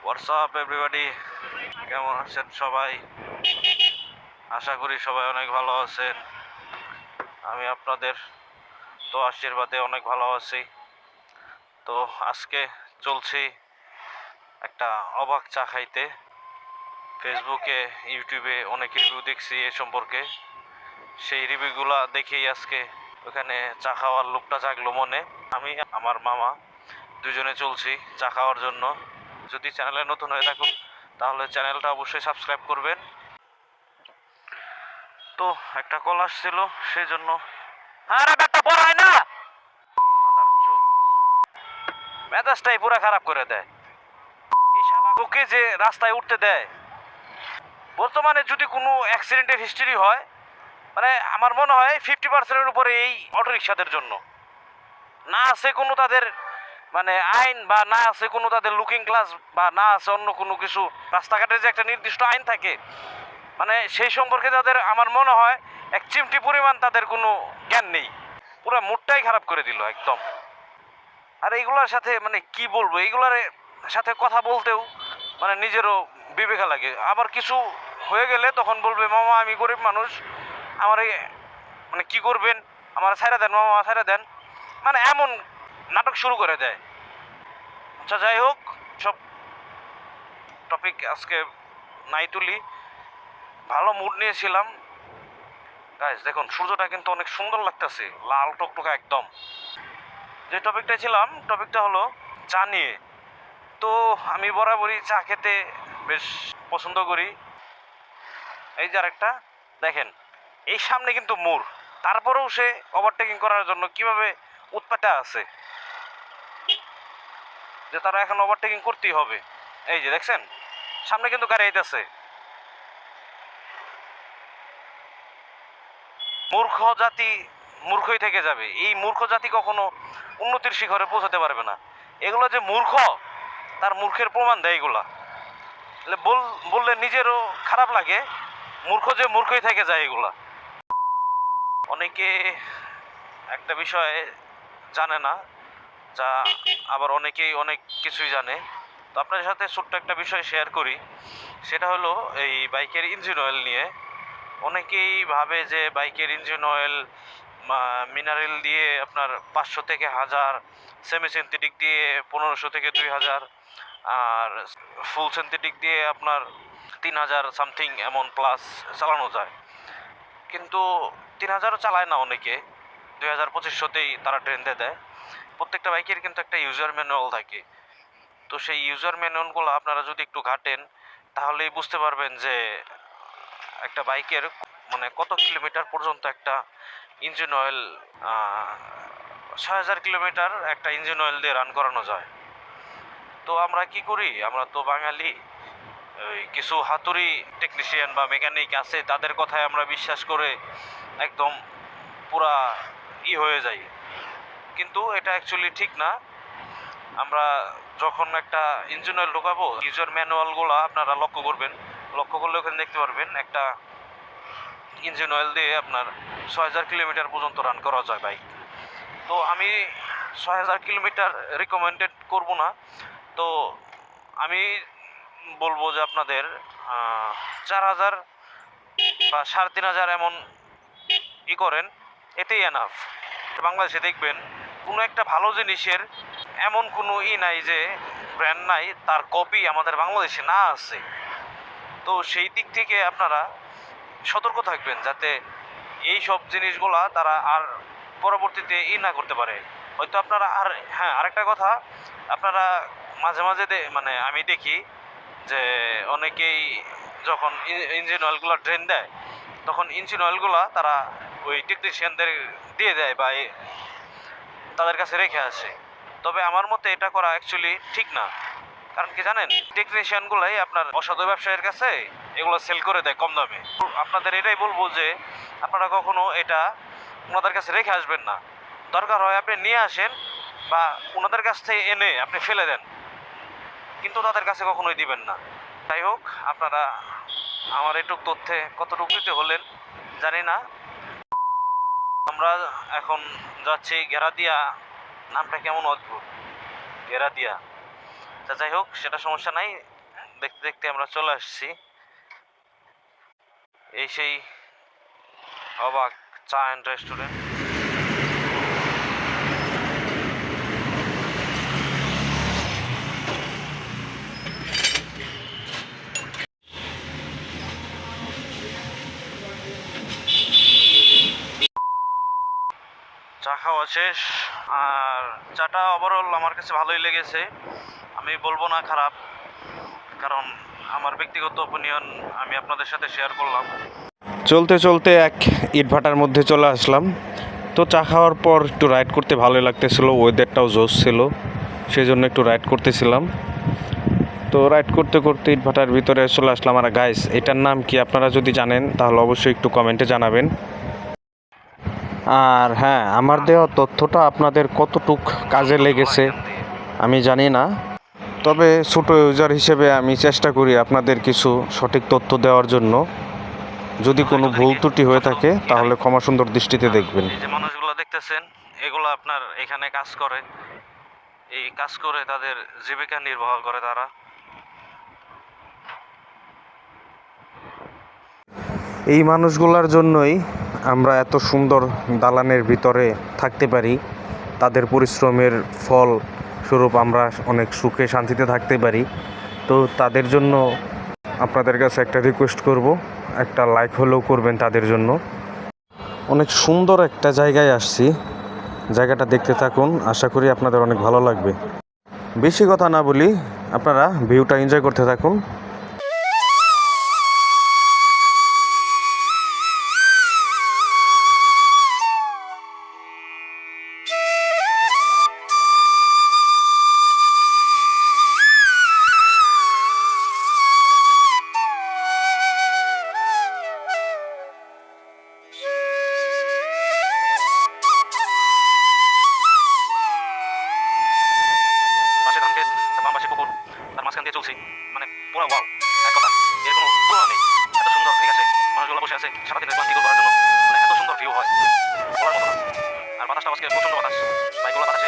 WhatsApp everybody, কেমন আছেন সবাই? আশা করি সবাই অনেক ভালো আছেন। আমি আপনাদের তো আশীর্বাদে অনেক ভালো আছি। তো আজকে চলছি একটা অবাক চা খাইতে। ফেসবুকে, ইউটিউবে অনেক রিভিউ দেখছি এ সম্পর্কে। সেই রিভিউগুলা দেখেই আজকে ওখানে চা খাওয়ার লোভটা জাগলো মনে। আমি আমার মামা দুজনে চলছি চা খাওয়ার জন্য। যদি চ্যানেলে নতুন হয়ে থাকুন তাহলে চ্যানেলটা অবশ্যই সাবস্ক্রাইব করবেন। তো একটা কল আসছিল সেই জন্য। আরে ব্যাটা পড়ায় না, মেজাজটাই পুরো খারাপ করে দেয় এই শালা ওকে যে রাস্তায় উঠতে দেয়। বর্তমানে যদি কোনো অ্যাক্সিডেন্টের হিস্ট্রি হয়, মানে আমার মনে হয় 50%-এর উপরে এই অটোরিকশাদের জন্য। না আছে কোনো তাদের মানে আইন, বা না আছে কোনো তাদের লুকিং ক্লাস, বা না আছে অন্য কোনো কিছু। রাস্তাঘাটের যে একটা নির্দিষ্ট আইন থাকে, মানে সেই সম্পর্কে তাদের আমার মনে হয় এক চিমটি পরিমাণ তাদের কোনো জ্ঞান নেই। পুরো মুডটাই খারাপ করে দিল একদম। আর এইগুলোর সাথে মানে কি বলবো, এইগুলার সাথে কথা বলতেও মানে নিজেরও বিবেকা লাগে। আবার কিছু হয়ে গেলে তখন বলবে, মামা আমি গরিব মানুষ, আমার মানে কি করবেন, আমার ছাইরা দেন মামা, ছাইরা দেন, মানে এমন নাটক শুরু করে দেয়। আচ্ছা যাই হোক, সব টপিক আজকে নাই তুলি। ভালো মুড নিয়েছিলাম। গাইস দেখুন, সূর্যটা কিন্তু অনেক সুন্দর লাগতেছে, লাল টকটকা একদম। যে টপিকটা ছিলাম, টপিকটা হলো চা নিয়ে। তো আমি বরাবরই চা খেতে বেশ পছন্দ করি। এই যে আরেকটা দেখেন, এই সামনে কিন্তু মোড়, তারপরেও সে ওভারটেকিং করার জন্য কিভাবে উৎপাতে আছে যে তারা এখন ওভারটেকিং করতেই হবে। এই যে দেখছেন, সামনে কিন্তু গাড়ি আইতেছে। মূর্খ জাতি মূর্খই থেকে যাবে। এই মূর্খ জাতি কখনো উন্নতির শিখরে পৌঁছাতে পারবে না। এগুলো যে মূর্খ, তার মূর্খের প্রমাণ দেয় এগুলা। বললে নিজেরও খারাপ লাগে, মূর্খ যে মূর্খই থেকে যায় এগুলা। অনেকে একটা বিষয় জানে না, যা আবার অনেকেই অনেক কিছুই জানে। তো আপনাদের সাথে ছোট্ট একটা বিষয় শেয়ার করি। সেটা হলো এই বাইকের ইঞ্জিন অয়েল নিয়ে। অনেকেই ভাবে যে বাইকের ইঞ্জিন অয়েল মিনারেল দিয়ে আপনার 500 থেকে 1000, সেমি সিনথেটিক দিয়ে 1500 থেকে 2000, আর ফুল সিনথেটিক দিয়ে আপনার 3000 সামথিং এমন প্লাস চালানো যায়। কিন্তু 3000ও চালায় না অনেকে, 2000-2500তেই তারা ট্রেন্ডে দেয়। প্রত্যেকটা বাইকের কিন্তু একটা ইউজার ম্যানুয়াল থাকে। তো সেই ইউজার ম্যানুয়ালগুলো আপনারা যদি একটু ঘাটেন তাহলেই বুঝতে পারবেন যে একটা বাইকের মানে কত কিলোমিটার পর্যন্ত একটা ইঞ্জিন অয়েল, 6000 কিলোমিটার একটা ইঞ্জিন অয়েল দিয়ে রান করানো যায়। তো আমরা কি করি, আমরা তো বাঙালি, ওই কিছু হাতুড়ি টেকনিশিয়ান বা মেকানিক আছে, তাদের কথায় আমরা বিশ্বাস করে একদম পুরা হয়ে যাই। কিন্তু এটা অ্যাকচুয়ালি ঠিক না। আমরা যখন একটা ইঞ্জিন অয়েল ঢোকাবো, ইউজার ম্যানুয়ালগুলো আপনারা লক্ষ্য করবেন, লক্ষ্য করলে ওখানে দেখতে পারবেন একটা ইঞ্জিন অয়েল দিয়ে আপনার 6000 কিলোমিটার পর্যন্ত রান করা যায় বাইক। তো আমি 6000 কিলোমিটার রিকমেন্ডেড করব না। তো আমি বলবো যে আপনাদের 4000 বা 3500 এমন করেন, এতেই এনাফ। বাংলাদেশে দেখবেন কোনো একটা ভালো জিনিসের এমন কোনো নাই যে ব্র্যান্ড নাই, তার কপি আমাদের বাংলাদেশে না আছে। তো সেই দিক থেকে আপনারা সতর্ক থাকবেন যাতে এই সব জিনিসগুলা তারা আর পরবর্তীতে না করতে পারে। হয়তো আপনারা আর হ্যাঁ, আরেকটা কথা, আপনারা মাঝে মাঝে মানে আমি দেখি যে অনেকেই যখন ইঞ্জিন অয়েলগুলো ড্রেন দেয়, তখন ইঞ্জিন অয়েলগুলো তারা ওই টেকনিশিয়ানদের দিয়ে দেয় বা তাদের কাছে রেখে আসে। তবে আমার মতে এটা করা অ্যাকচুয়ালি ঠিক না। কারণ কি জানেন, টেকনিশিয়ানগুলাই আপনার অসাধু ব্যবসায়ীর কাছে এগুলো সেল করে দেয় কম দামে। আপনাদের এটাই বলবো যে আপনারা কখনো এটা ওনাদের কাছে রেখে আসবেন না। দরকার হয় আপনি নিয়ে আসেন বা ওনাদের কাছ থেকে এনে আপনি ফেলে দেন, কিন্তু তাদের কাছে কখনোই দিবেন না। যাই হোক, আপনারা আমার এটুক তথ্যে কতটুকু দিতে হলেন জানি না। আমরা এখন যাচ্ছি গেরাদিয়া। নামটা কেমন অদ্ভুত, গেরাদিয়া। তা যাই হোক, সেটা সমস্যা নাই। দেখতে দেখতে আমরা চলে আসছি এই সেই অবাক চা অ্যান্ড রেস্টুরেন্ট। চা খাওয়া শেষ, আর চাটা ওভারঅল আমার কাছে ভালোই লেগেছে। আমি বলবো না খারাপ, কারণ আমার ব্যক্তিগত ওপিনিয়ন আমি আপনাদের সাথে শেয়ার করলাম। চলতে চলতে এক ইটভাটার মধ্যে চলে আসলাম। তো চা খাওয়ার পর একটু রাইড করতে ভালোই লাগতেছিল, ওয়েদারটাও জোশ ছিল, সেই জন্য একটু রাইড করতেছিলাম। তো রাইড করতে করতে ইটভাটার ভিতরে চলে আসলাম। আর গাইস, এটার নাম কি আপনারা যদি জানেন তাহলে অবশ্যই একটু কমেন্টে জানাবেন। আর হ্যাঁ, আমার দেওয়া তথ্যটা আপনাদের কতটুক কাজে লেগেছে আমি জানি না, তবে ছোটো ইউজার হিসেবে আমি চেষ্টা করি আপনাদের কিছু সঠিক তথ্য দেওয়ার জন্য। যদি কোনো ভুল ত্রুটি হয়ে থাকে তাহলে ক্ষমা সুন্দর দৃষ্টিতে দেখবেন। এই যে মানুষগুলো দেখতেছেন, এগুলো আপনার এখানে কাজ করে, এই কাজ করে তাদের জীবিকা নির্বাহ করে তারা। এই মানুষগুলোর জন্যই আমরা এত সুন্দর দালানের ভিতরে থাকতে পারি। তাদের পরিশ্রমের ফল স্বরূপ আমরা অনেক সুখে শান্তিতে থাকতে পারি। তো তাদের জন্য আপনাদের কাছে একটা রিকোয়েস্ট করব, একটা লাইক হলেও করবেন তাদের জন্য। অনেক সুন্দর একটা জায়গায় আসছি, জায়গাটা দেখতে থাকুন, আশা করি আপনাদের অনেক ভালো লাগবে। বেশি কথা না বলি, আপনারা ভিউটা এনজয় করতে থাকুন। পাশে ধান ক্ষেত, বাম পাশে পুকুর, তার মাঝখান দিয়ে চলছি, মানে পুরো ওয়াও, এক কথা এর কোনো তুলনা নেই। এত সুন্দর এই গাছে মানুষগুলো বসে আছে সারাদিনের ক্লান্তি দূর করার জন্য, মানে এত সুন্দর ভিউ হয় বলার মতো না। আর বাতাসটা আজকে প্রচন্ড বাতাস, বাইকগুলো বাতাস